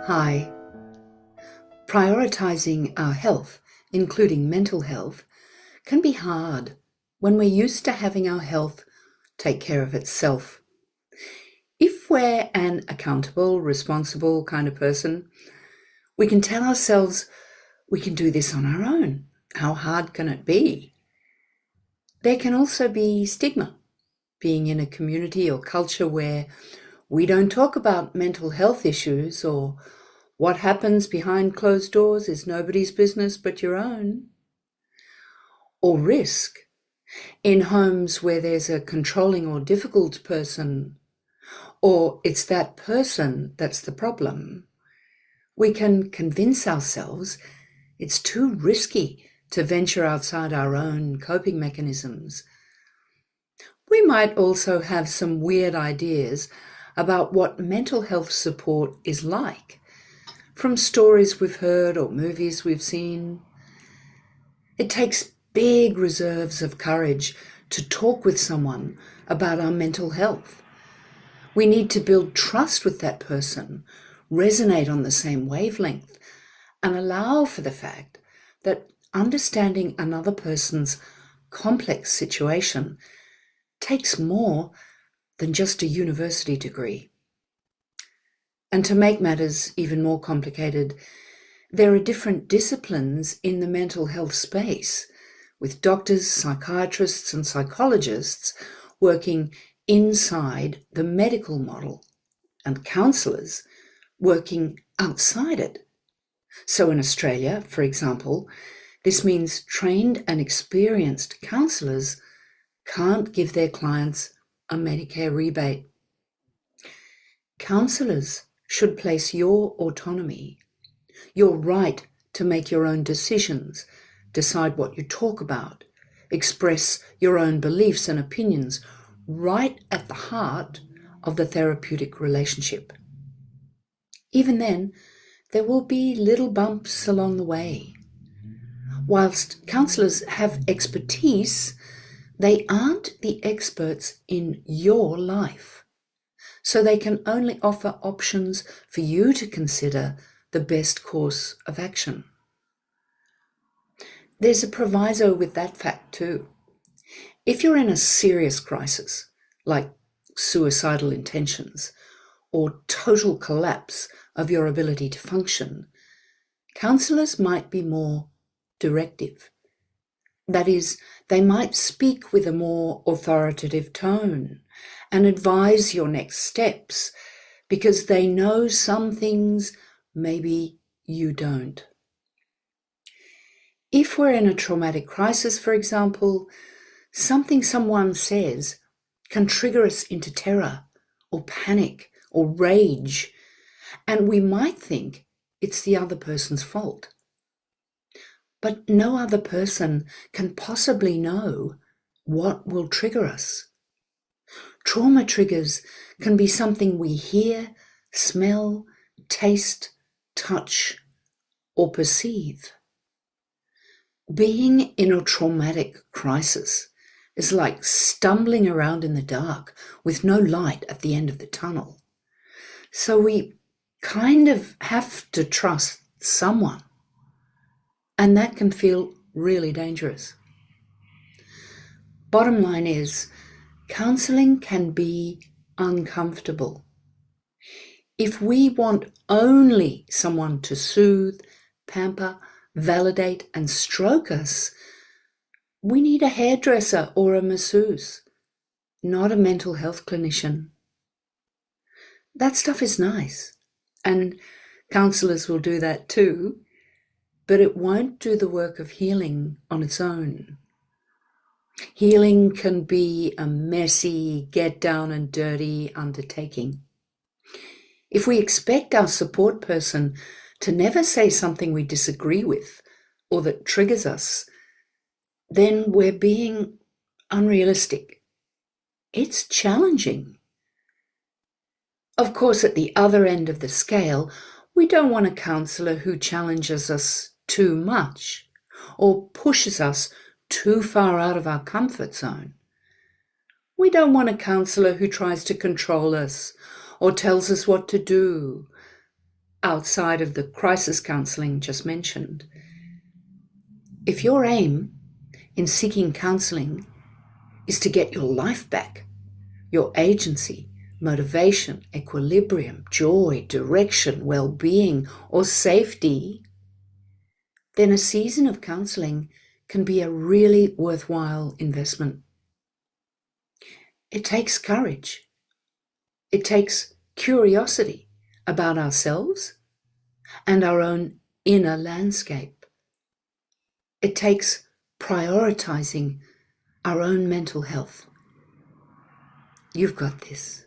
Hi. Prioritizing our health, including mental health, can be hard when we're used to having our health take care of itself. If we're an accountable, responsible kind of person, we can tell ourselves we can do this on our own. How hard can it be? There can also be stigma, being in a community or culture where we don't talk about mental health issues, or what happens behind closed doors is nobody's business but your own. Or risk, in homes where there's a controlling or difficult person, or it's that person that's the problem. We can convince ourselves it's too risky to venture outside our own coping mechanisms. We might also have some weird ideas about what mental health support is like, from stories we've heard or movies we've seen. It takes big reserves of courage to talk with someone about our mental health. We need to build trust with that person, resonate on the same wavelength, and allow for the fact that understanding another person's complex situation takes more than just a university degree. And to make matters even more complicated, there are different disciplines in the mental health space, with doctors, psychiatrists, and psychologists working inside the medical model, and counsellors working outside it. So in Australia, for example, this means trained and experienced counsellors can't give their clients a Medicare rebate. Counsellors should place your autonomy, your right to make your own decisions, decide what you talk about, express your own beliefs and opinions, right at the heart of the therapeutic relationship. Even then, there will be little bumps along the way. Whilst counsellors have expertise, they aren't the experts in your life. So they can only offer options for you to consider the best course of action. There's a proviso with that fact too. If you're in a serious crisis, like suicidal intentions or total collapse of your ability to function, counsellors might be more directive. That is, they might speak with a more authoritative tone and advise your next steps because they know some things maybe you don't. If we're in a traumatic crisis, for example, something someone says can trigger us into terror or panic or rage, and we might think it's the other person's fault. But no other person can possibly know what will trigger us. Trauma triggers can be something we hear, smell, taste, touch, or perceive. Being in a traumatic crisis is like stumbling around in the dark with no light at the end of the tunnel. So we kind of have to trust someone, and that can feel really dangerous. Bottom line is, counselling can be uncomfortable. If we want only someone to soothe, pamper, validate, and stroke us, we need a hairdresser or a masseuse, not a mental health clinician. That stuff is nice, and counsellors will do that too, but it won't do the work of healing on its own. Healing can be a messy, get down and dirty undertaking. If we expect our support person to never say something we disagree with or that triggers us, then we're being unrealistic. It's challenging. Of course, at the other end of the scale, we don't want a counsellor who challenges us too much or pushes us too far out of our comfort zone. We don't want a counsellor who tries to control us or tells us what to do outside of the crisis counselling just mentioned. If your aim in seeking counselling is to get your life back, your agency, motivation, equilibrium, joy, direction, well-being, or safety, then a season of counselling can be a really worthwhile investment. It takes courage. It takes curiosity about ourselves and our own inner landscape. It takes prioritizing our own mental health. You've got this.